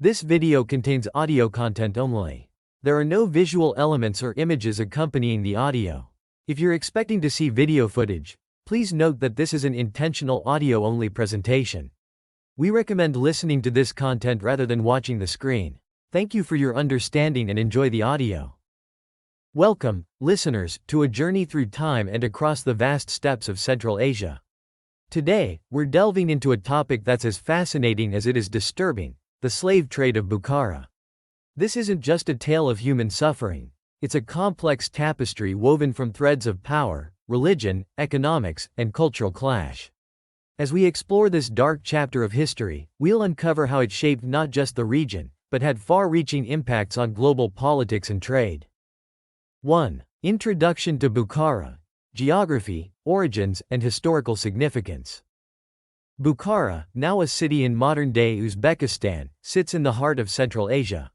This video contains audio content only. There are no visual elements or images accompanying the audio. If you're expecting to see video footage, please note that this is an intentional audio-only presentation. We recommend listening to this content rather than watching the screen. Thank you for your understanding and enjoy the audio. Welcome, listeners, to a journey through time and across the vast steppes of Central Asia. Today, we're delving into a topic that's as fascinating as it is disturbing: the slave trade of Bukhara. This isn't just a tale of human suffering, it's a complex tapestry woven from threads of power, religion, economics, and cultural clash. As we explore this dark chapter of history, we'll uncover how it shaped not just the region, but had far-reaching impacts on global politics and trade. 1. Introduction to Bukhara: Geography, Origins, and Historical Significance. Bukhara, now a city in modern-day Uzbekistan, sits in the heart of Central Asia.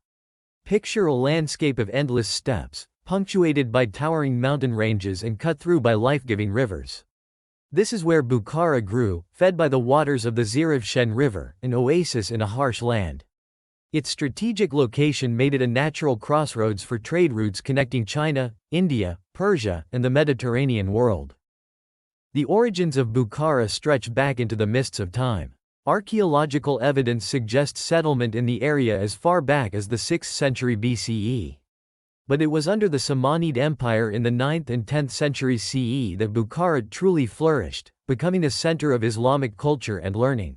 Picture a landscape of endless steppes, punctuated by towering mountain ranges and cut through by life-giving rivers. This is where Bukhara grew, fed by the waters of the Zirivshen River, an oasis in a harsh land. Its strategic location made it a natural crossroads for trade routes connecting China, India, Persia, and the Mediterranean world. The origins of Bukhara stretch back into the mists of time. Archaeological evidence suggests settlement in the area as far back as the 6th century BCE. But it was under the Samanid Empire in the 9th and 10th centuries CE that Bukhara truly flourished, becoming a center of Islamic culture and learning.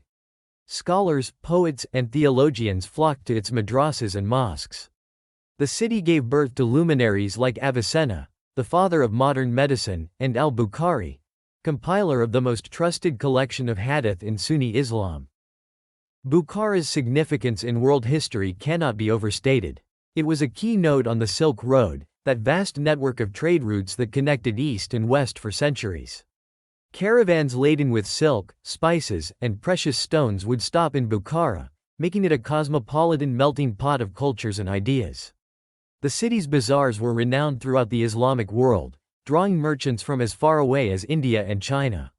Scholars, poets, and theologians flocked to its madrasas and mosques. The city gave birth to luminaries like Avicenna, the father of modern medicine, and al-Bukhari, compiler of the most trusted collection of hadith in Sunni Islam. Bukhara's significance in world history cannot be overstated. It was a key node on the Silk Road, that vast network of trade routes that connected east and west for centuries. Caravans laden with silk, spices, and precious stones would stop in Bukhara, making it a cosmopolitan melting pot of cultures and ideas. The city's bazaars were renowned throughout the Islamic world, drawing merchants from as far away as India and China.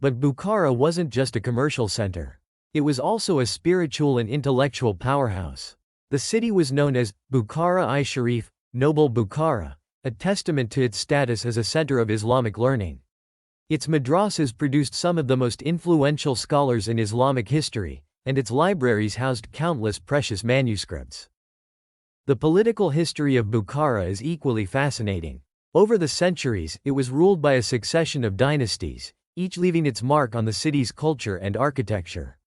But Bukhara wasn't just a commercial center. It was also a spiritual and intellectual powerhouse. The city was known as Bukhara-i-Sharif, Noble Bukhara, a testament to its status as a center of Islamic learning. Its madrasas produced some of the most influential scholars in Islamic history, and its libraries housed countless precious manuscripts. The political history of Bukhara is equally fascinating. Over the centuries, it was ruled by a succession of dynasties, each leaving its mark on the city's culture and architecture.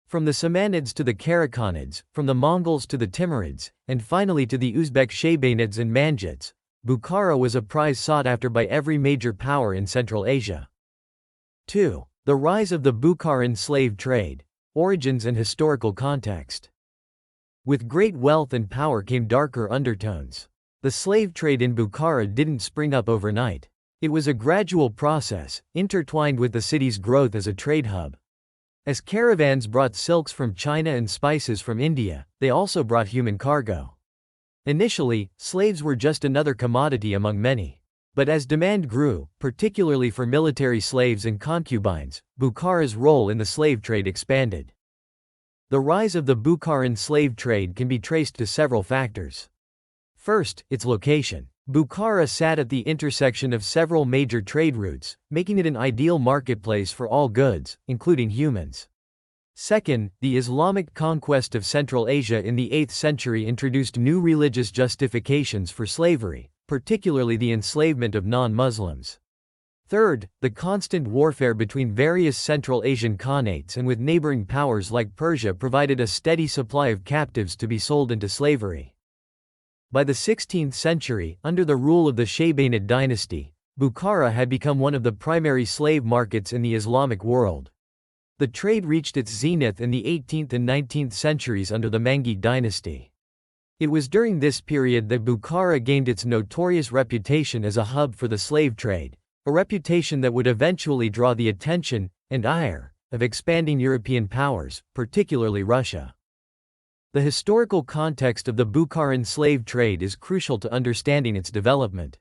From the Samanids to the Karakhanids, from the Mongols to the Timurids, and finally to the Uzbek Shaybanids and Manjits, Bukhara was a prize sought after by every major power in Central Asia. 2. The rise of the Bukharan slave trade: Origins and Historical Context. With great wealth and power came darker undertones. The slave trade in Bukhara didn't spring up overnight. It was a gradual process, intertwined with the city's growth as a trade hub. As caravans brought silks from China and spices from India, they also brought human cargo. Initially, slaves were just another commodity among many. But as demand grew, particularly for military slaves and concubines, Bukhara's role in the slave trade expanded. The rise of the Bukharan slave trade can be traced to several factors. First, its location. Bukhara sat at the intersection of several major trade routes, making it an ideal marketplace for all goods, including humans. Second, the Islamic conquest of Central Asia in the 8th century introduced new religious justifications for slavery, particularly the enslavement of non-Muslims. Third, the constant warfare between various Central Asian khanates and with neighboring powers like Persia provided a steady supply of captives to be sold into slavery. By the 16th century, under the rule of the Shaybanid dynasty, Bukhara had become one of the primary slave markets in the Islamic world. The trade reached its zenith in the 18th and 19th centuries under the Mangite dynasty. It was during this period that Bukhara gained its notorious reputation as a hub for the slave trade, a reputation that would eventually draw the attention and ire of expanding European powers, particularly Russia. The historical context of the Bukharan slave trade is crucial to understanding its development.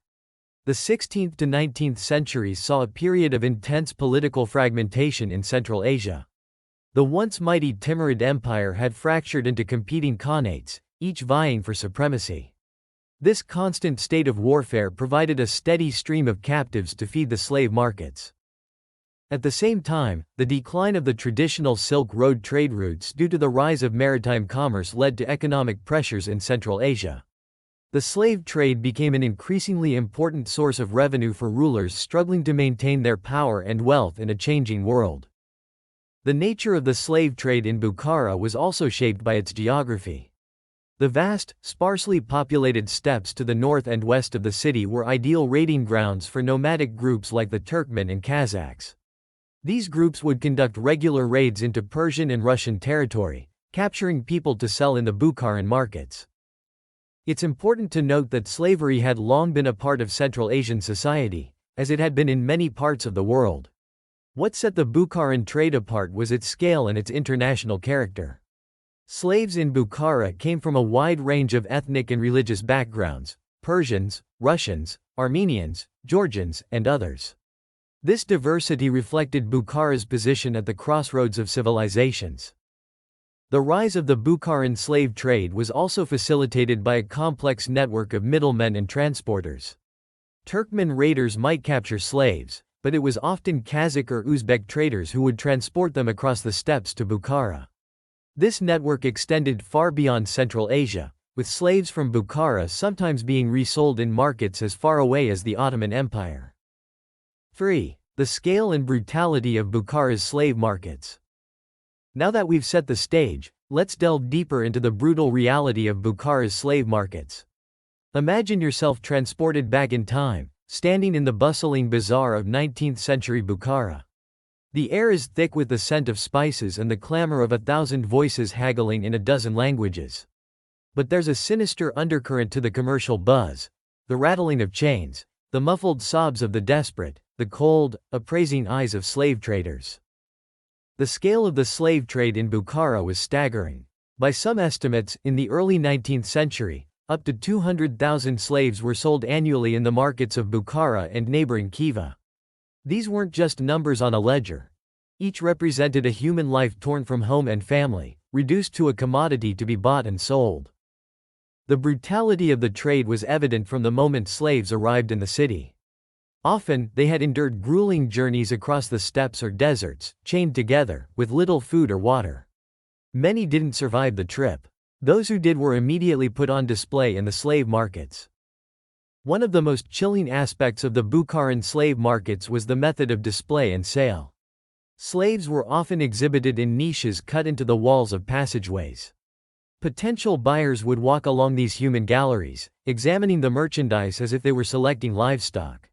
The 16th to 19th centuries saw a period of intense political fragmentation in Central Asia. The once mighty Timurid Empire had fractured into competing khanates, each vying for supremacy. This constant state of warfare provided a steady stream of captives to feed the slave markets. At the same time, the decline of the traditional Silk Road trade routes due to the rise of maritime commerce led to economic pressures in Central Asia. The slave trade became an increasingly important source of revenue for rulers struggling to maintain their power and wealth in a changing world. The nature of the slave trade in Bukhara was also shaped by its geography. The vast, sparsely populated steppes to the north and west of the city were ideal raiding grounds for nomadic groups like the Turkmen and Kazakhs. These groups would conduct regular raids into Persian and Russian territory, capturing people to sell in the Bukharan markets. It's important to note that slavery had long been a part of Central Asian society, as it had been in many parts of the world. What set the Bukharan trade apart was its scale and its international character. Slaves in Bukhara came from a wide range of ethnic and religious backgrounds: Persians, Russians, Armenians, Georgians, and others. This diversity reflected Bukhara's position at the crossroads of civilizations. The rise of the Bukharan slave trade was also facilitated by a complex network of middlemen and transporters. Turkmen raiders might capture slaves, but it was often Kazakh or Uzbek traders who would transport them across the steppes to Bukhara. This network extended far beyond Central Asia, with slaves from Bukhara sometimes being resold in markets as far away as the Ottoman Empire. 3. The scale and brutality of Bukhara's slave markets. Now that we've set the stage, let's delve deeper into the brutal reality of Bukhara's slave markets. Imagine yourself transported back in time, standing in the bustling bazaar of 19th century Bukhara. The air is thick with the scent of spices and the clamor of 1,000 voices haggling in a dozen languages. But there's a sinister undercurrent to the commercial buzz: the rattling of chains, the muffled sobs of the desperate, the cold, appraising eyes of slave traders. The scale of the slave trade in Bukhara was staggering. By some estimates, in the early 19th century, up to 200,000 slaves were sold annually in the markets of Bukhara and neighboring Khiva. These weren't just numbers on a ledger. Each represented a human life torn from home and family, reduced to a commodity to be bought and sold. The brutality of the trade was evident from the moment slaves arrived in the city. Often, they had endured grueling journeys across the steppes or deserts, chained together, with little food or water. Many didn't survive the trip. Those who did were immediately put on display in the slave markets. One of the most chilling aspects of the Bukharan slave markets was the method of display and sale. Slaves were often exhibited in niches cut into the walls of passageways. Potential buyers would walk along these human galleries, examining the merchandise as if they were selecting livestock.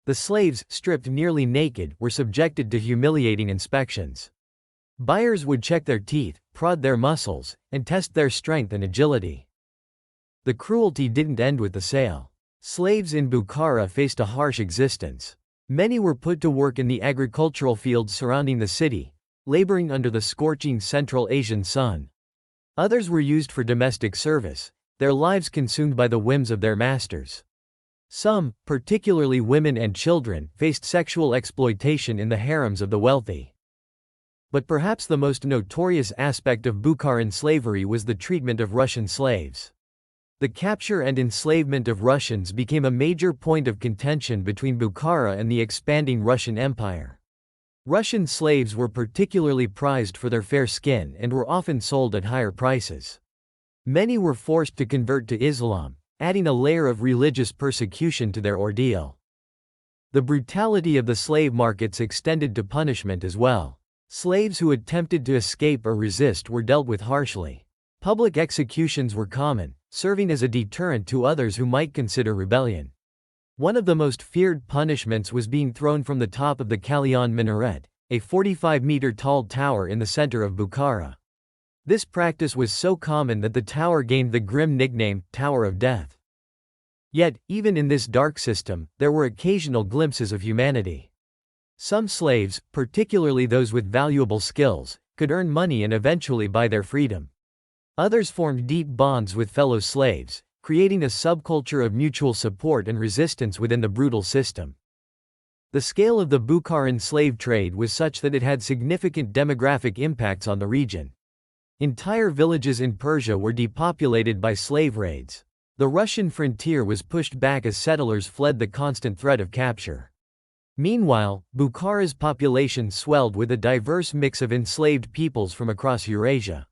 The slaves, stripped nearly naked, were subjected to humiliating inspections. Buyers would check their teeth, prod their muscles, and test their strength and agility. The cruelty didn't end with the sale. Slaves in Bukhara faced a harsh existence. Many were put to work in the agricultural fields surrounding the city, laboring under the scorching Central Asian sun. Others were used for domestic service, their lives consumed by the whims of their masters. Some, particularly women and children, faced sexual exploitation in the harems of the wealthy. But perhaps the most notorious aspect of Bukharan slavery was the treatment of Russian slaves. The capture and enslavement of Russians became a major point of contention between Bukhara and the expanding Russian Empire. Russian slaves were particularly prized for their fair skin and were often sold at higher prices. Many were forced to convert to Islam, adding a layer of religious persecution to their ordeal. The brutality of the slave markets extended to punishment as well. Slaves who attempted to escape or resist were dealt with harshly. Public executions were common, serving as a deterrent to others who might consider rebellion. One of the most feared punishments was being thrown from the top of the Kalyan minaret, a 45-meter-tall tower in the center of Bukhara. This practice was so common that the tower gained the grim nickname, Tower of Death. Yet, even in this dark system, there were occasional glimpses of humanity. Some slaves, particularly those with valuable skills, could earn money and eventually buy their freedom. Others formed deep bonds with fellow slaves, creating a subculture of mutual support and resistance within the brutal system. The scale of the Bukharan slave trade was such that it had significant demographic impacts on the region. Entire villages in Persia were depopulated by slave raids. The Russian frontier was pushed back as settlers fled the constant threat of capture. Meanwhile, Bukhara's population swelled with a diverse mix of enslaved peoples from across Eurasia.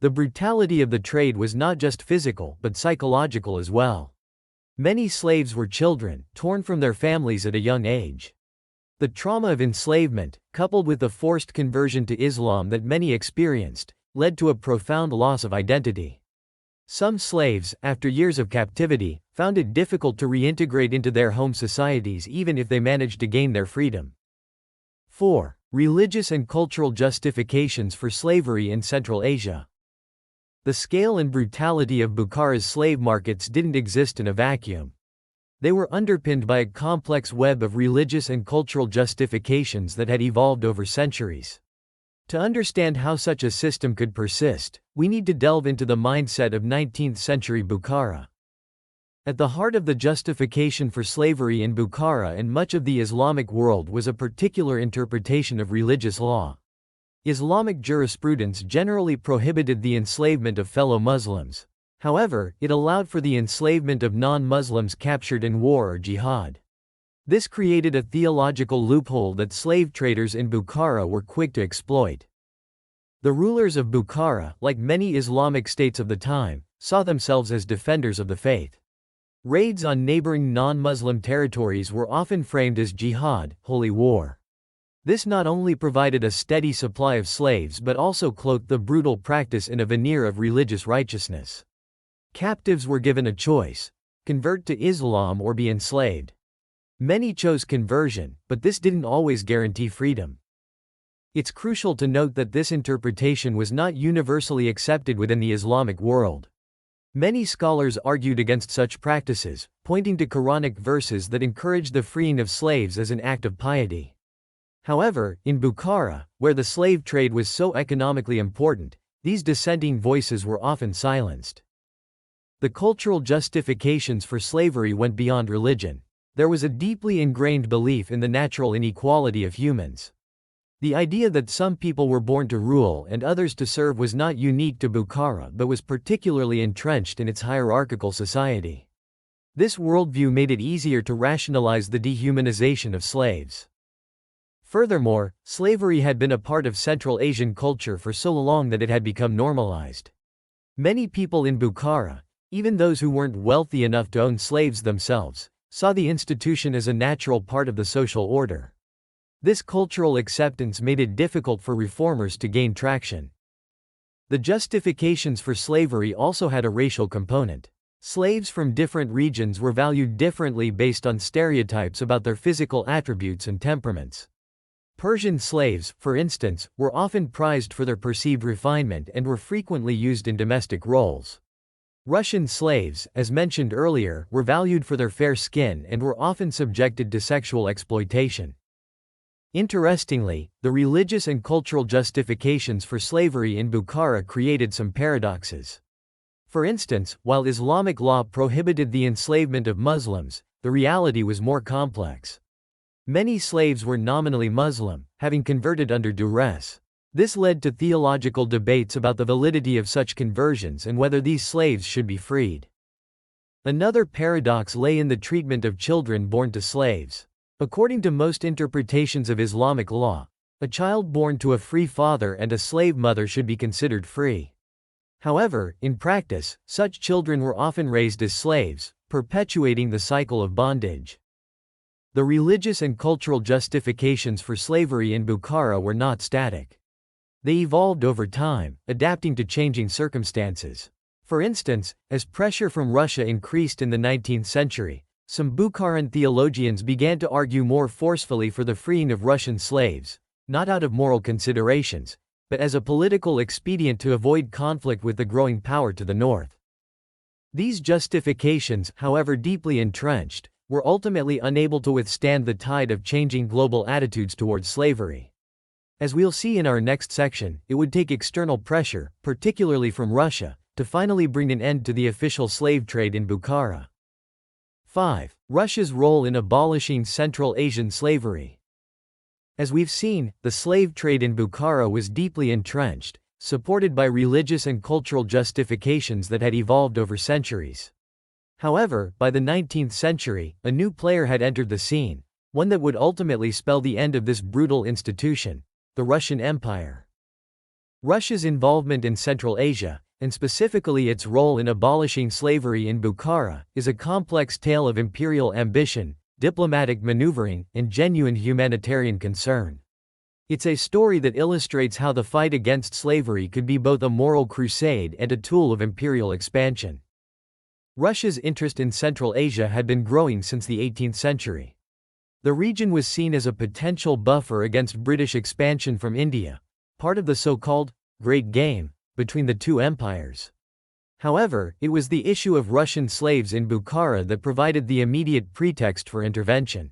The brutality of the trade was not just physical but psychological as well. Many slaves were children, torn from their families at a young age. The trauma of enslavement, coupled with the forced conversion to Islam that many experienced, led to a profound loss of identity. Some slaves, after years of captivity, found it difficult to reintegrate into their home societies even if they managed to gain their freedom. 4. Religious and cultural justifications for slavery in Central Asia. The scale and brutality of Bukhara's slave markets didn't exist in a vacuum. They were underpinned by a complex web of religious and cultural justifications that had evolved over centuries. To understand how such a system could persist, we need to delve into the mindset of 19th-century Bukhara. At the heart of the justification for slavery in Bukhara and much of the Islamic world was a particular interpretation of religious law. Islamic jurisprudence generally prohibited the enslavement of fellow Muslims. However, it allowed for the enslavement of non-Muslims captured in war or jihad. This created a theological loophole that slave traders in Bukhara were quick to exploit. The rulers of Bukhara, like many Islamic states of the time, saw themselves as defenders of the faith. Raids on neighboring non-Muslim territories were often framed as jihad, holy war. This not only provided a steady supply of slaves but also cloaked the brutal practice in a veneer of religious righteousness. Captives were given a choice: convert to Islam or be enslaved. Many chose conversion, but this didn't always guarantee freedom. It's crucial to note that this interpretation was not universally accepted within the Islamic world. Many scholars argued against such practices, pointing to Quranic verses that encouraged the freeing of slaves as an act of piety. However, in Bukhara, where the slave trade was so economically important, these dissenting voices were often silenced. The cultural justifications for slavery went beyond religion. There was a deeply ingrained belief in the natural inequality of humans. The idea that some people were born to rule and others to serve was not unique to Bukhara but was particularly entrenched in its hierarchical society. This worldview made it easier to rationalize the dehumanization of slaves. Furthermore, slavery had been a part of Central Asian culture for so long that it had become normalized. Many people in Bukhara, even those who weren't wealthy enough to own slaves themselves, saw the institution as a natural part of the social order. This cultural acceptance made it difficult for reformers to gain traction. The justifications for slavery also had a racial component. Slaves from different regions were valued differently based on stereotypes about their physical attributes and temperaments. Persian slaves, for instance, were often prized for their perceived refinement and were frequently used in domestic roles. Russian slaves, as mentioned earlier, were valued for their fair skin and were often subjected to sexual exploitation. Interestingly, the religious and cultural justifications for slavery in Bukhara created some paradoxes. For instance, while Islamic law prohibited the enslavement of Muslims, the reality was more complex. Many slaves were nominally Muslim, having converted under duress. This led to theological debates about the validity of such conversions and whether these slaves should be freed. Another paradox lay in the treatment of children born to slaves. According to most interpretations of Islamic law, a child born to a free father and a slave mother should be considered free. However, in practice, such children were often raised as slaves, perpetuating the cycle of bondage. The religious and cultural justifications for slavery in Bukhara were not static. They evolved over time, adapting to changing circumstances. For instance, as pressure from Russia increased in the 19th century, some Bukharan theologians began to argue more forcefully for the freeing of Russian slaves, not out of moral considerations, but as a political expedient to avoid conflict with the growing power to the north. These justifications, however deeply entrenched, were ultimately unable to withstand the tide of changing global attitudes towards slavery. As we'll see in our next section, it would take external pressure, particularly from Russia, to finally bring an end to the official slave trade in Bukhara. 5. Russia's role in abolishing Central Asian slavery. As we've seen, the slave trade in Bukhara was deeply entrenched, supported by religious and cultural justifications that had evolved over centuries. However, by the 19th century, a new player had entered the scene, one that would ultimately spell the end of this brutal institution: the Russian Empire. Russia's involvement in Central Asia, and specifically its role in abolishing slavery in Bukhara, is a complex tale of imperial ambition, diplomatic maneuvering, and genuine humanitarian concern. It's a story that illustrates how the fight against slavery could be both a moral crusade and a tool of imperial expansion. Russia's interest in Central Asia had been growing since the 18th century. The region was seen as a potential buffer against British expansion from India, part of the so-called Great Game between the two empires. However, it was the issue of Russian slaves in Bukhara that provided the immediate pretext for intervention.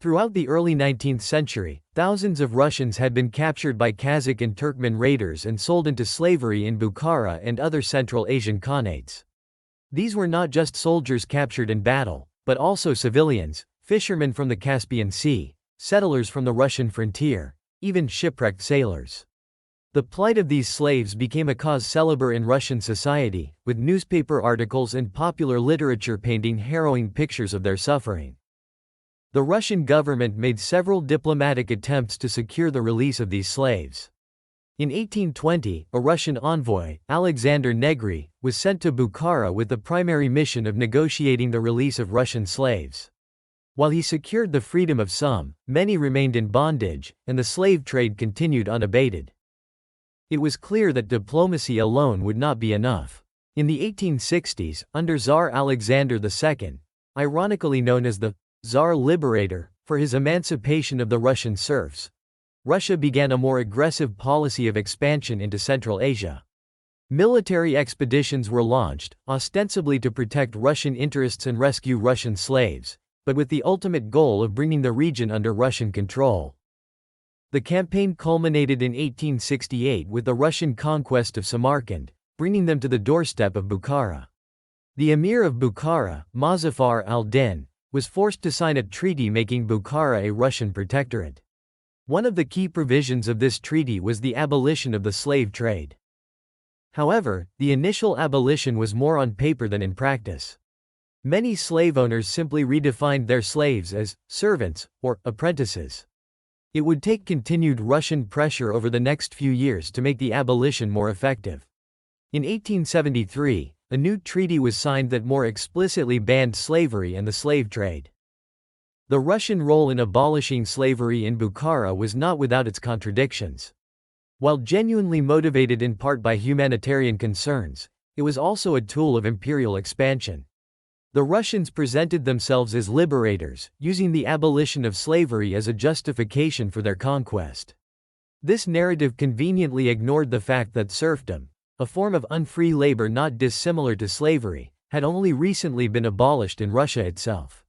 Throughout the early 19th century, thousands of Russians had been captured by Kazakh and Turkmen raiders and sold into slavery in Bukhara and other Central Asian khanates. These were not just soldiers captured in battle, but also civilians, fishermen from the Caspian Sea, settlers from the Russian frontier, even shipwrecked sailors. The plight of these slaves became a cause célèbre in Russian society, with newspaper articles and popular literature painting harrowing pictures of their suffering. The Russian government made several diplomatic attempts to secure the release of these slaves. In 1820, a Russian envoy, Alexander Negri, was sent to Bukhara with the primary mission of negotiating the release of Russian slaves. While he secured the freedom of some, many remained in bondage, and the slave trade continued unabated. It was clear that diplomacy alone would not be enough. In the 1860s, under Tsar Alexander II, ironically known as the Tsar Liberator, for his emancipation of the Russian serfs, Russia began a more aggressive policy of expansion into Central Asia. Military expeditions were launched, ostensibly to protect Russian interests and rescue Russian slaves, but with the ultimate goal of bringing the region under Russian control. The campaign culminated in 1868 with the Russian conquest of Samarkand, bringing them to the doorstep of Bukhara. The Emir of Bukhara, Muzaffar al-Din, was forced to sign a treaty making Bukhara a Russian protectorate. One of the key provisions of this treaty was the abolition of the slave trade. However, the initial abolition was more on paper than in practice. Many slave owners simply redefined their slaves as servants or apprentices. It would take continued Russian pressure over the next few years to make the abolition more effective. In 1873, a new treaty was signed that more explicitly banned slavery and the slave trade. The Russian role in abolishing slavery in Bukhara was not without its contradictions. While genuinely motivated in part by humanitarian concerns, it was also a tool of imperial expansion. The Russians presented themselves as liberators, using the abolition of slavery as a justification for their conquest. This narrative conveniently ignored the fact that serfdom, a form of unfree labor not dissimilar to slavery, had only recently been abolished in Russia itself.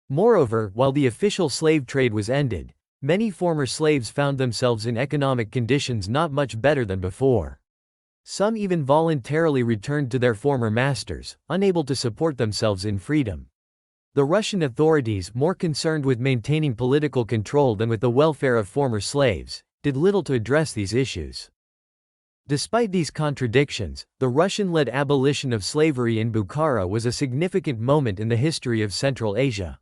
Moreover, while the official slave trade was ended, many former slaves found themselves in economic conditions not much better than before. Some even voluntarily returned to their former masters, unable to support themselves in freedom. The Russian authorities, more concerned with maintaining political control than with the welfare of former slaves, did little to address these issues. Despite these contradictions, the Russian-led abolition of slavery in Bukhara was a significant moment in the history of Central Asia.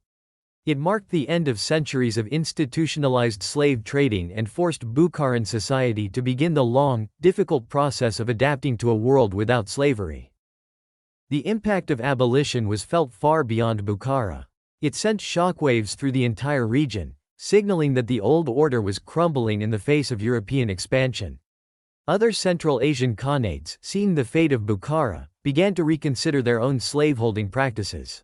It marked the end of centuries of institutionalized slave trading and forced Bukharan society to begin the long, difficult process of adapting to a world without slavery. The impact of abolition was felt far beyond Bukhara. It sent shockwaves through the entire region, signaling that the old order was crumbling in the face of European expansion. Other Central Asian khanates, seeing the fate of Bukhara, began to reconsider their own slaveholding practices.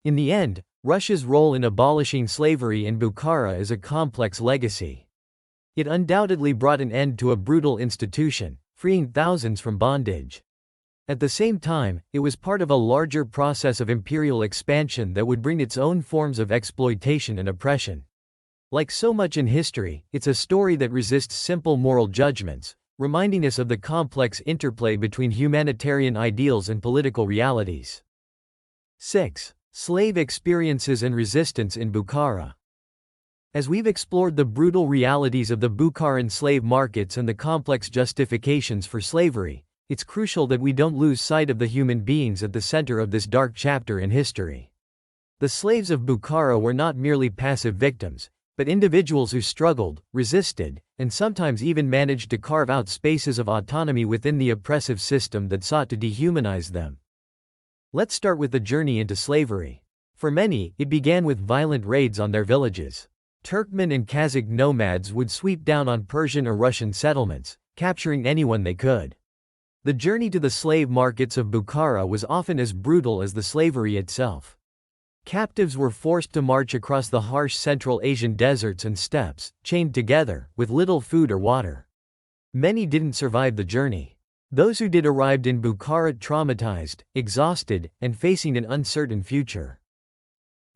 In the end, Russia's role in abolishing slavery in Bukhara is a complex legacy. It undoubtedly brought an end to a brutal institution, freeing thousands from bondage. At the same time, it was part of a larger process of imperial expansion that would bring its own forms of exploitation and oppression. Like so much in history, it's a story that resists simple moral judgments, reminding us of the complex interplay between humanitarian ideals and political realities. 6. Slave experiences and resistance in Bukhara. As we've explored the brutal realities of the Bukharan slave markets and the complex justifications for slavery, it's crucial that we don't lose sight of the human beings at the center of this dark chapter in history. The slaves of Bukhara were not merely passive victims, but individuals who struggled, resisted, and sometimes even managed to carve out spaces of autonomy within the oppressive system that sought to dehumanize them. Let's start with the journey into slavery. For many, it began with violent raids on their villages. Turkmen and Kazakh nomads would sweep down on Persian or Russian settlements, capturing anyone they could. The journey to the slave markets of Bukhara was often as brutal as the slavery itself. Captives were forced to march across the harsh Central Asian deserts and steppes, chained together, with little food or water. Many didn't survive the journey. Those who did arrived in Bukhara traumatized, exhausted, and facing an uncertain future.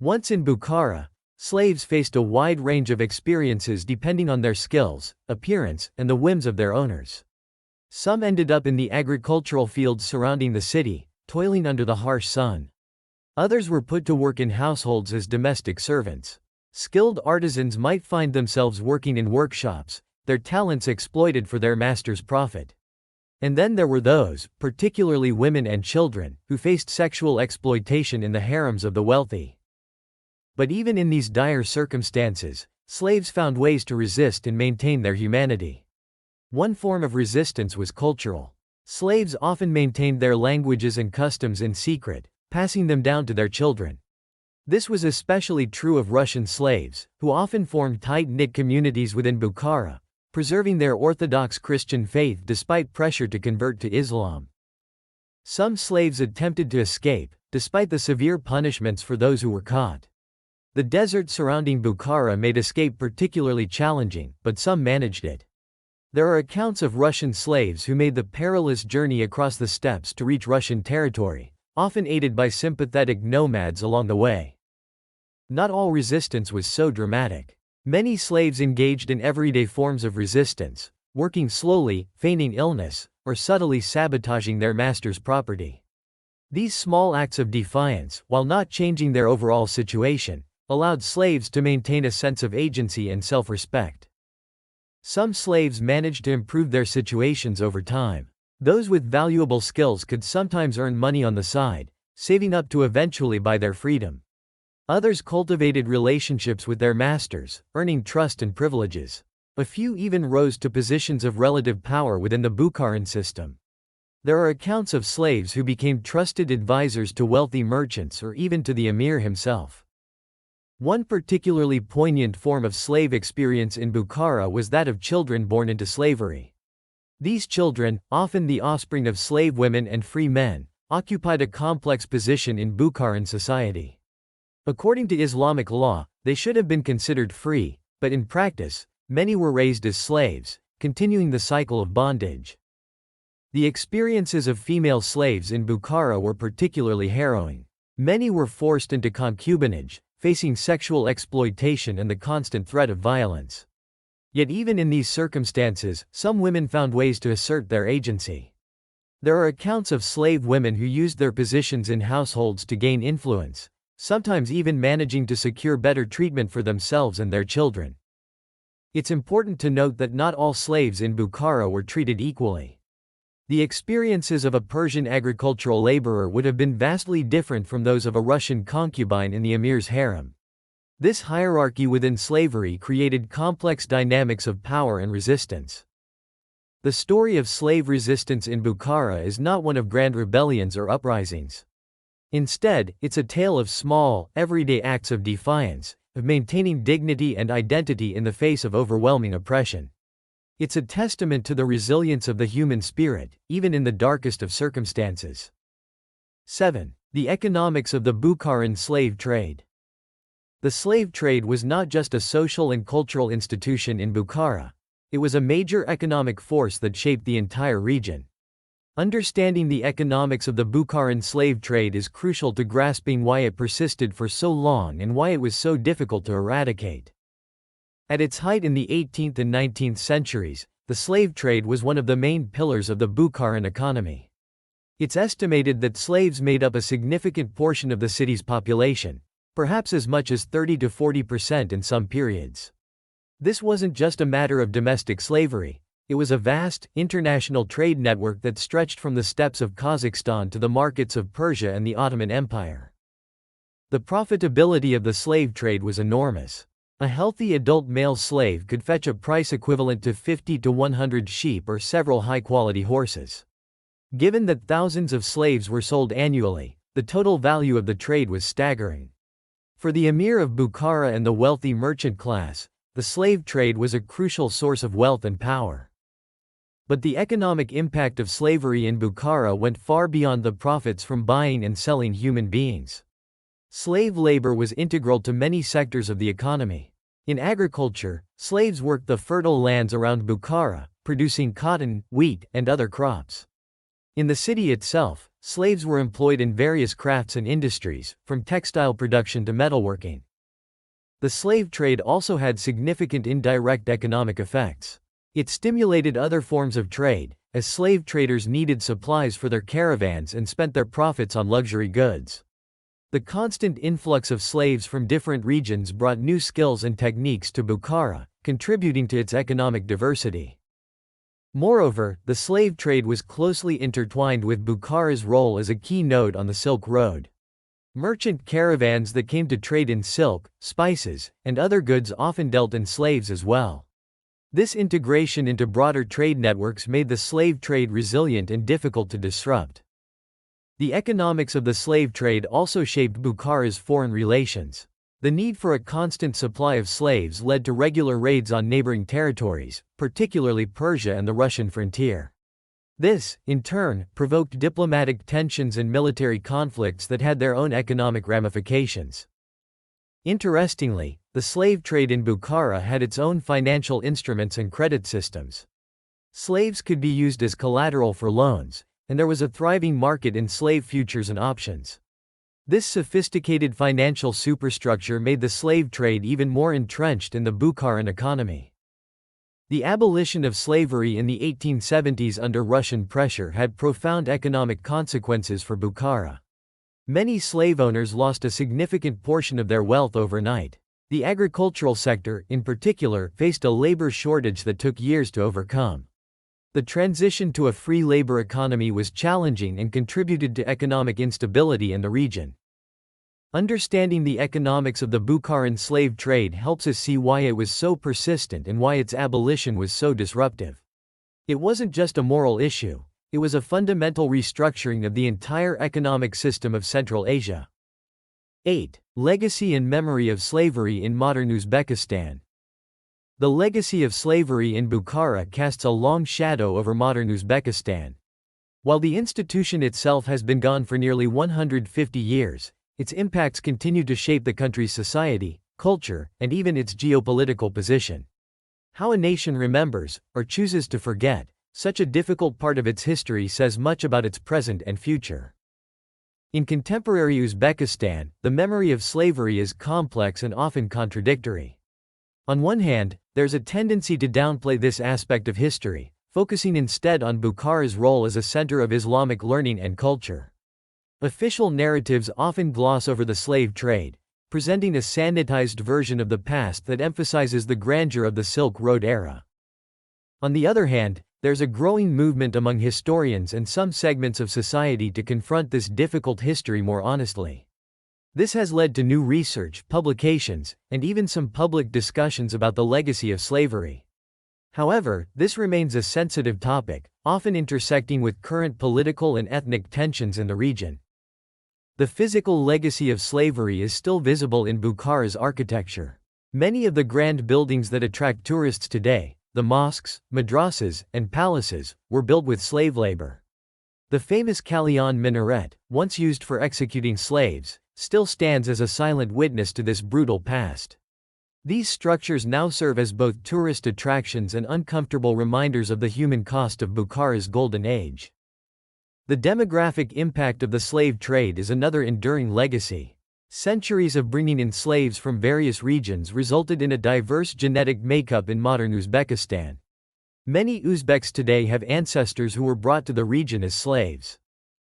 Once in Bukhara, slaves faced a wide range of experiences depending on their skills, appearance, and the whims of their owners. Some ended up in the agricultural fields surrounding the city, toiling under the harsh sun. Others were put to work in households as domestic servants. Skilled artisans might find themselves working in workshops, their talents exploited for their master's profit. And then there were those, particularly women and children, who faced sexual exploitation in the harems of the wealthy. But even in these dire circumstances, slaves found ways to resist and maintain their humanity. One form of resistance was cultural. Slaves often maintained their languages and customs in secret, passing them down to their children. This was especially true of Russian slaves, who often formed tight-knit communities within Bukhara, preserving their Orthodox Christian faith despite pressure to convert to Islam. Some slaves attempted to escape, despite the severe punishments for those who were caught. The desert surrounding Bukhara made escape particularly challenging, but some managed it. There are accounts of Russian slaves who made the perilous journey across the steppes to reach Russian territory, often aided by sympathetic nomads along the way. Not all resistance was so dramatic. Many slaves engaged in everyday forms of resistance, working slowly, feigning illness, or subtly sabotaging their master's property. These small acts of defiance, while not changing their overall situation, allowed slaves to maintain a sense of agency and self-respect. Some slaves managed to improve their situations over time. Those with valuable skills could sometimes earn money on the side, saving up to eventually buy their freedom. Others cultivated relationships with their masters, earning trust and privileges. A few even rose to positions of relative power within the Bukharan system. There are accounts of slaves who became trusted advisors to wealthy merchants or even to the emir himself. One particularly poignant form of slave experience in Bukhara was that of children born into slavery. These children, often the offspring of slave women and free men, occupied a complex position in Bukharan society. According to Islamic law, they should have been considered free, but in practice, many were raised as slaves, continuing the cycle of bondage. The experiences of female slaves in Bukhara were particularly harrowing. Many were forced into concubinage, facing sexual exploitation and the constant threat of violence. Yet even in these circumstances, some women found ways to assert their agency. There are accounts of slave women who used their positions in households to gain influence, sometimes even managing to secure better treatment for themselves and their children. It's important to note that not all slaves in Bukhara were treated equally. The experiences of a Persian agricultural laborer would have been vastly different from those of a Russian concubine in the emir's harem. This hierarchy within slavery created complex dynamics of power and resistance. The story of slave resistance in Bukhara is not one of grand rebellions or uprisings. Instead, it's a tale of small, everyday acts of defiance, of maintaining dignity and identity in the face of overwhelming oppression. It's a testament to the resilience of the human spirit, even in the darkest of circumstances. 7. The economics of the Bukharan slave trade. The slave trade was not just a social and cultural institution in Bukhara. It was a major economic force that shaped the entire region. Understanding the economics of the Bukharan slave trade is crucial to grasping why it persisted for so long and why it was so difficult to eradicate. At its height in the 18th and 19th centuries, the slave trade was one of the main pillars of the Bukharan economy. It's estimated that slaves made up a significant portion of the city's population, perhaps as much as 30 to 40% in some periods. This wasn't just a matter of domestic slavery, it was a vast, international trade network that stretched from the steppes of Kazakhstan to the markets of Persia and the Ottoman Empire. The profitability of the slave trade was enormous. A healthy adult male slave could fetch a price equivalent to 50 to 100 sheep or several high-quality horses. Given that thousands of slaves were sold annually, the total value of the trade was staggering. For the emir of Bukhara and the wealthy merchant class, the slave trade was a crucial source of wealth and power. But the economic impact of slavery in Bukhara went far beyond the profits from buying and selling human beings. Slave labor was integral to many sectors of the economy. In agriculture, slaves worked the fertile lands around Bukhara, producing cotton, wheat, and other crops. In the city itself, slaves were employed in various crafts and industries, from textile production to metalworking. The slave trade also had significant indirect economic effects. It stimulated other forms of trade, as slave traders needed supplies for their caravans and spent their profits on luxury goods. The constant influx of slaves from different regions brought new skills and techniques to Bukhara, contributing to its economic diversity. Moreover, the slave trade was closely intertwined with Bukhara's role as a key node on the Silk Road. Merchant caravans that came to trade in silk, spices, and other goods often dealt in slaves as well. This integration into broader trade networks made the slave trade resilient and difficult to disrupt. The economics of the slave trade also shaped Bukhara's foreign relations. The need for a constant supply of slaves led to regular raids on neighboring territories, particularly Persia and the Russian frontier. This, in turn, provoked diplomatic tensions and military conflicts that had their own economic ramifications. Interestingly, the slave trade in Bukhara had its own financial instruments and credit systems. Slaves could be used as collateral for loans, and there was a thriving market in slave futures and options. This sophisticated financial superstructure made the slave trade even more entrenched in the Bukharan economy. The abolition of slavery in the 1870s under Russian pressure had profound economic consequences for Bukhara. Many slave owners lost a significant portion of their wealth overnight. The agricultural sector, in particular, faced a labor shortage that took years to overcome. The transition to a free labor economy was challenging and contributed to economic instability in the region. Understanding the economics of the Bukharan slave trade helps us see why it was so persistent and why its abolition was so disruptive. It wasn't just a moral issue, it was a fundamental restructuring of the entire economic system of Central Asia. 8. Legacy and memory of slavery in modern Uzbekistan. The legacy of slavery in Bukhara casts a long shadow over modern Uzbekistan. While the institution itself has been gone for nearly 150 years, its impacts continue to shape the country's society, culture, and even its geopolitical position. How a nation remembers, or chooses to forget, such a difficult part of its history says much about its present and future. In contemporary Uzbekistan, the memory of slavery is complex and often contradictory. On one hand, there's a tendency to downplay this aspect of history, focusing instead on Bukhara's role as a center of Islamic learning and culture. Official narratives often gloss over the slave trade, presenting a sanitized version of the past that emphasizes the grandeur of the Silk Road era. On the other hand, there's a growing movement among historians and some segments of society to confront this difficult history more honestly. This has led to new research, publications, and even some public discussions about the legacy of slavery. However, this remains a sensitive topic, often intersecting with current political and ethnic tensions in the region. The physical legacy of slavery is still visible in Bukhara's architecture. Many of the grand buildings that attract tourists today, the mosques, madrasas, and palaces, were built with slave labor. The famous Kalyan minaret, once used for executing slaves, still stands as a silent witness to this brutal past. These structures now serve as both tourist attractions and uncomfortable reminders of the human cost of Bukhara's golden age. The demographic impact of the slave trade is another enduring legacy. Centuries of bringing in slaves from various regions resulted in a diverse genetic makeup in modern Uzbekistan. Many Uzbeks today have ancestors who were brought to the region as slaves.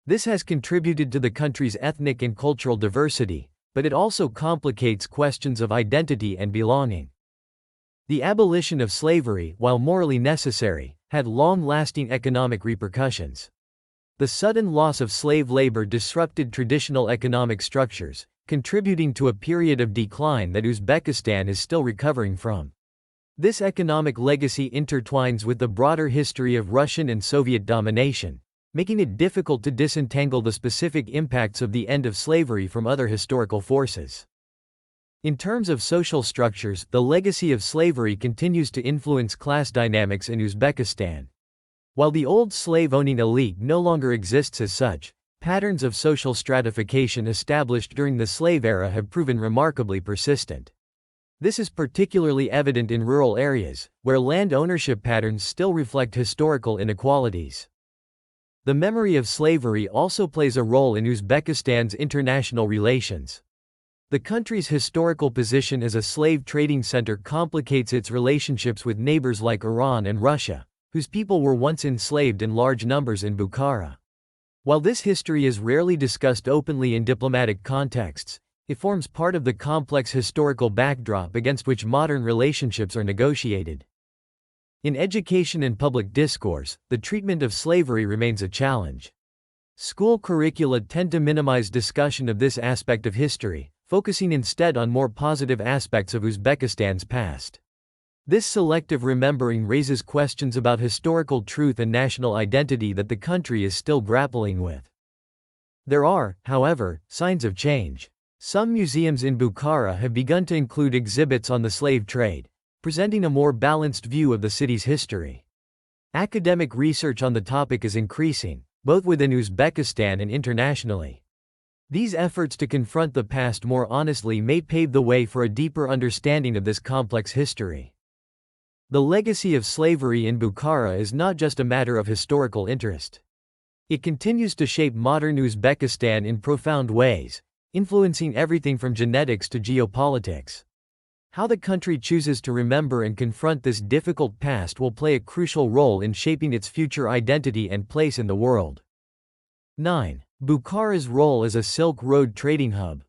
This has contributed to the country's ethnic and cultural diversity, but it also complicates questions of identity and belonging. The abolition of slavery, while morally necessary, had long-lasting economic repercussions. The sudden loss of slave labor disrupted traditional economic structures, contributing to a period of decline that Uzbekistan is still recovering from. This economic legacy intertwines with the broader history of Russian and Soviet domination, making it difficult to disentangle the specific impacts of the end of slavery from other historical forces. In terms of social structures, the legacy of slavery continues to influence class dynamics in Uzbekistan. While the old slave-owning elite no longer exists as such, patterns of social stratification established during the slave era have proven remarkably persistent. This is particularly evident in rural areas, where land ownership patterns still reflect historical inequalities. The memory of slavery also plays a role in Uzbekistan's international relations. The country's historical position as a slave trading center complicates its relationships with neighbors like Iran and Russia, whose people were once enslaved in large numbers in Bukhara. While this history is rarely discussed openly in diplomatic contexts, it forms part of the complex historical backdrop against which modern relationships are negotiated. In education and public discourse, the treatment of slavery remains a challenge. School curricula tend to minimize discussion of this aspect of history, focusing instead on more positive aspects of Uzbekistan's past. This selective remembering raises questions about historical truth and national identity that the country is still grappling with. There are, however, signs of change. Some museums in Bukhara have begun to include exhibits on the slave trade, presenting a more balanced view of the city's history. Academic research on the topic is increasing, both within Uzbekistan and internationally. These efforts to confront the past more honestly may pave the way for a deeper understanding of this complex history. The legacy of slavery in Bukhara is not just a matter of historical interest. It continues to shape modern Uzbekistan in profound ways, influencing everything from genetics to geopolitics. How the country chooses to remember and confront this difficult past will play a crucial role in shaping its future identity and place in the world. 9. Bukhara's role as a Silk Road trading hub.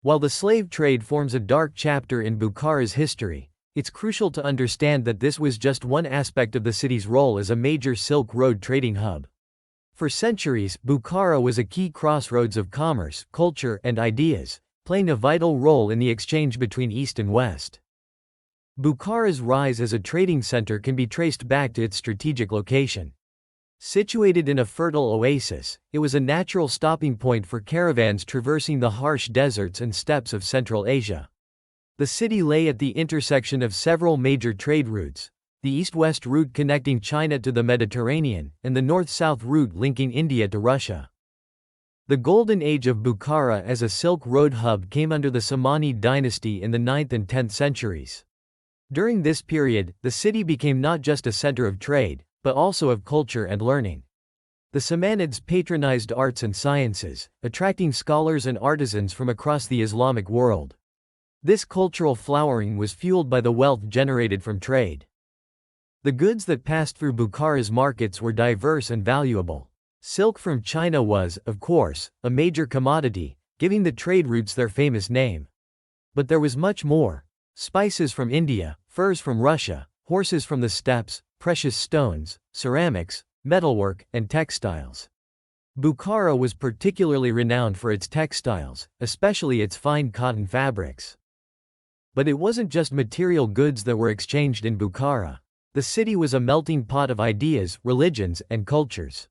While the slave trade forms a dark chapter in Bukhara's history, it's crucial to understand that this was just one aspect of the city's role as a major Silk Road trading hub. For centuries, Bukhara was a key crossroads of commerce, culture, and ideas, playing a vital role in the exchange between East and West. Bukhara's rise as a trading center can be traced back to its strategic location. Situated in a fertile oasis, it was a natural stopping point for caravans traversing the harsh deserts and steppes of Central Asia. The city lay at the intersection of several major trade routes: the east-west route connecting China to the Mediterranean, and the north-south route linking India to Russia. The golden age of Bukhara as a Silk Road hub came under the Samanid dynasty in the 9th and 10th centuries. During this period, the city became not just a center of trade, but also of culture and learning. The Samanids patronized arts and sciences, attracting scholars and artisans from across the Islamic world. This cultural flowering was fueled by the wealth generated from trade. The goods that passed through Bukhara's markets were diverse and valuable. Silk from China was, of course, a major commodity, giving the trade routes their famous name. But there was much more: spices from India, furs from Russia, horses from the steppes, precious stones, ceramics, metalwork, and textiles. Bukhara was particularly renowned for its textiles, especially its fine cotton fabrics. But it wasn't just material goods that were exchanged in Bukhara. The city was a melting pot of ideas, religions, and cultures.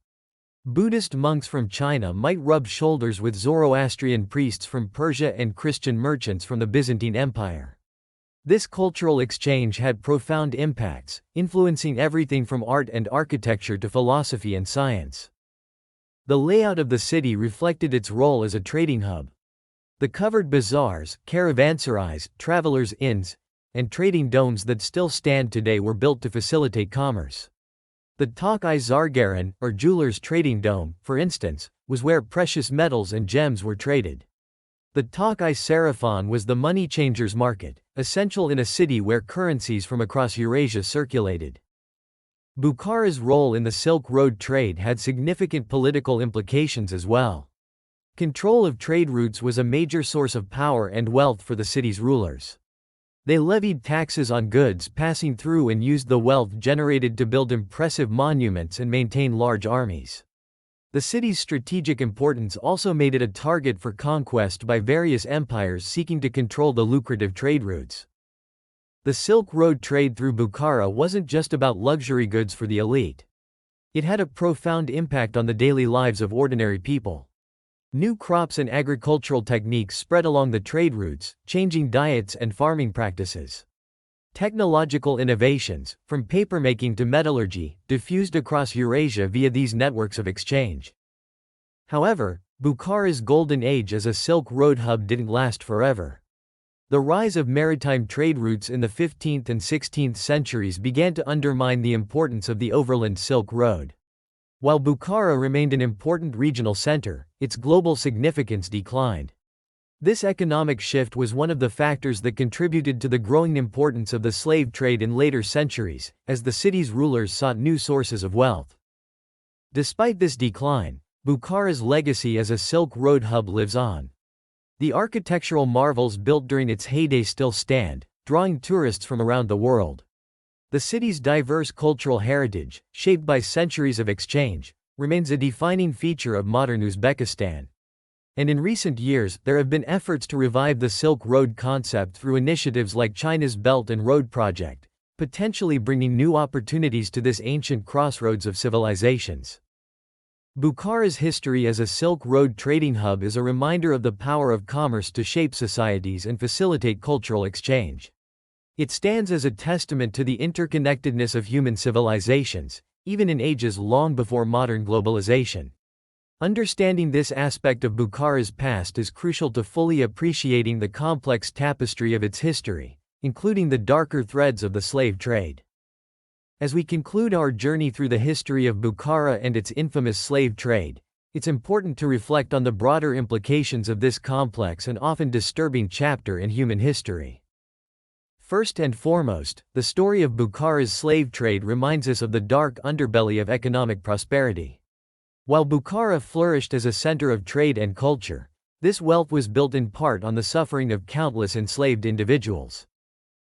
Buddhist monks from China might rub shoulders with Zoroastrian priests from Persia and Christian merchants from the Byzantine Empire. This cultural exchange had profound impacts, influencing everything from art and architecture to philosophy and science. The layout of the city reflected its role as a trading hub. The covered bazaars, caravanserais, travelers' inns, and trading domes that still stand today were built to facilitate commerce. The Tak-i Zargaran, or jeweler's trading dome, for instance, was where precious metals and gems were traded. The Tak-i Sarafan was the money changers' market, essential in a city where currencies from across Eurasia circulated. Bukhara's role in the Silk Road trade had significant political implications as well. Control of trade routes was a major source of power and wealth for the city's rulers. They levied taxes on goods passing through and used the wealth generated to build impressive monuments and maintain large armies. The city's strategic importance also made it a target for conquest by various empires seeking to control the lucrative trade routes. The Silk Road trade through Bukhara wasn't just about luxury goods for the elite. It had a profound impact on the daily lives of ordinary people. New crops and agricultural techniques spread along the trade routes, changing diets and farming practices. Technological innovations, from papermaking to metallurgy, diffused across Eurasia via these networks of exchange. However, Bukhara's golden age as a Silk Road hub didn't last forever. The rise of maritime trade routes in the 15th and 16th centuries began to undermine the importance of the overland Silk Road. While Bukhara remained an important regional center, its global significance declined. This economic shift was one of the factors that contributed to the growing importance of the slave trade in later centuries, as the city's rulers sought new sources of wealth. Despite this decline, Bukhara's legacy as a Silk Road hub lives on. The architectural marvels built during its heyday still stand, drawing tourists from around the world. The city's diverse cultural heritage, shaped by centuries of exchange, remains a defining feature of modern Uzbekistan. And in recent years, there have been efforts to revive the Silk Road concept through initiatives like China's Belt and Road Project, potentially bringing new opportunities to this ancient crossroads of civilizations. Bukhara's history as a Silk Road trading hub is a reminder of the power of commerce to shape societies and facilitate cultural exchange. It stands as a testament to the interconnectedness of human civilizations, even in ages long before modern globalization. Understanding this aspect of Bukhara's past is crucial to fully appreciating the complex tapestry of its history, including the darker threads of the slave trade. As we conclude our journey through the history of Bukhara and its infamous slave trade, it's important to reflect on the broader implications of this complex and often disturbing chapter in human history. First and foremost, the story of Bukhara's slave trade reminds us of the dark underbelly of economic prosperity. While Bukhara flourished as a center of trade and culture, this wealth was built in part on the suffering of countless enslaved individuals.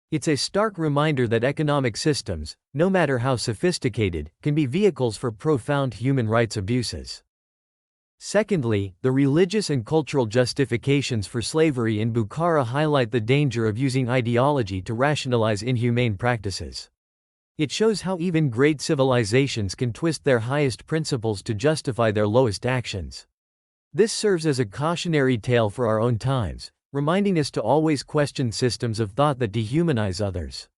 It's a stark reminder that economic systems, no matter how sophisticated, can be vehicles for profound human rights abuses. Secondly, the religious and cultural justifications for slavery in Bukhara highlight the danger of using ideology to rationalize inhumane practices. It shows how even great civilizations can twist their highest principles to justify their lowest actions. This serves as a cautionary tale for our own times, reminding us to always question systems of thought that dehumanize others.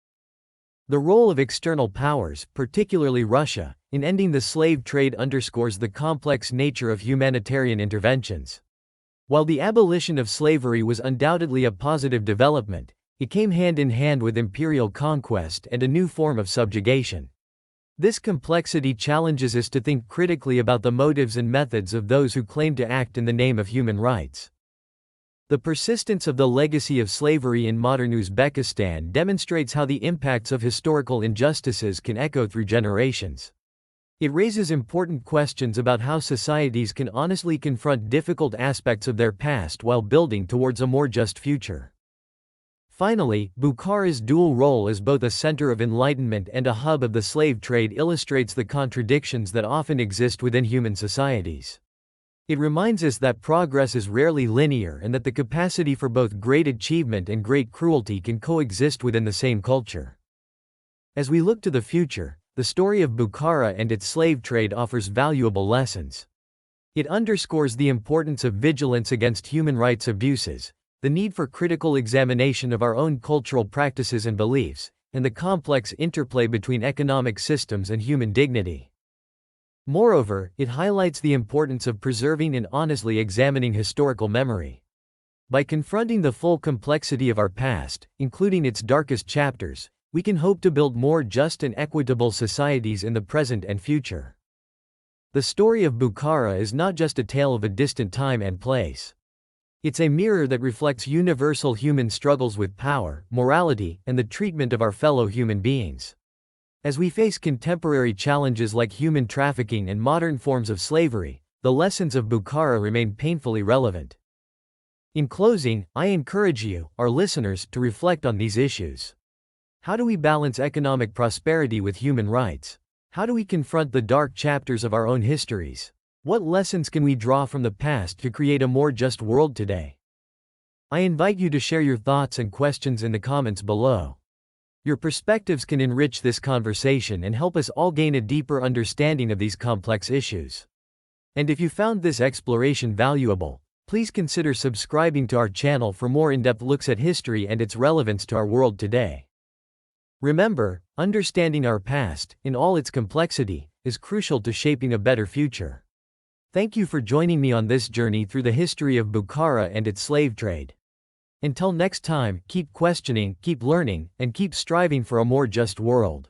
The role of external powers, particularly Russia, in ending the slave trade underscores the complex nature of humanitarian interventions. While the abolition of slavery was undoubtedly a positive development, it came hand in hand with imperial conquest and a new form of subjugation. This complexity challenges us to think critically about the motives and methods of those who claim to act in the name of human rights. The persistence of the legacy of slavery in modern Uzbekistan demonstrates how the impacts of historical injustices can echo through generations. It raises important questions about how societies can honestly confront difficult aspects of their past while building towards a more just future. Finally, Bukhara's dual role as both a center of enlightenment and a hub of the slave trade illustrates the contradictions that often exist within human societies. It reminds us that progress is rarely linear and that the capacity for both great achievement and great cruelty can coexist within the same culture. As we look to the future, the story of Bukhara and its slave trade offers valuable lessons. It underscores the importance of vigilance against human rights abuses, the need for critical examination of our own cultural practices and beliefs, and the complex interplay between economic systems and human dignity. Moreover, it highlights the importance of preserving and honestly examining historical memory. By confronting the full complexity of our past, including its darkest chapters, we can hope to build more just and equitable societies in the present and future. The story of Bukhara is not just a tale of a distant time and place. It's a mirror that reflects universal human struggles with power, morality, and the treatment of our fellow human beings. As we face contemporary challenges like human trafficking and modern forms of slavery, the lessons of Bukhara remain painfully relevant. In closing, I encourage you, our listeners, to reflect on these issues. How do we balance economic prosperity with human rights? How do we confront the dark chapters of our own histories? What lessons can we draw from the past to create a more just world today? I invite you to share your thoughts and questions in the comments below. Your perspectives can enrich this conversation and help us all gain a deeper understanding of these complex issues. And if you found this exploration valuable, please consider subscribing to our channel for more in-depth looks at history and its relevance to our world today. Remember, understanding our past, in all its complexity, is crucial to shaping a better future. Thank you for joining me on this journey through the history of Bukhara and its slave trade. Until next time, keep questioning, keep learning, and keep striving for a more just world.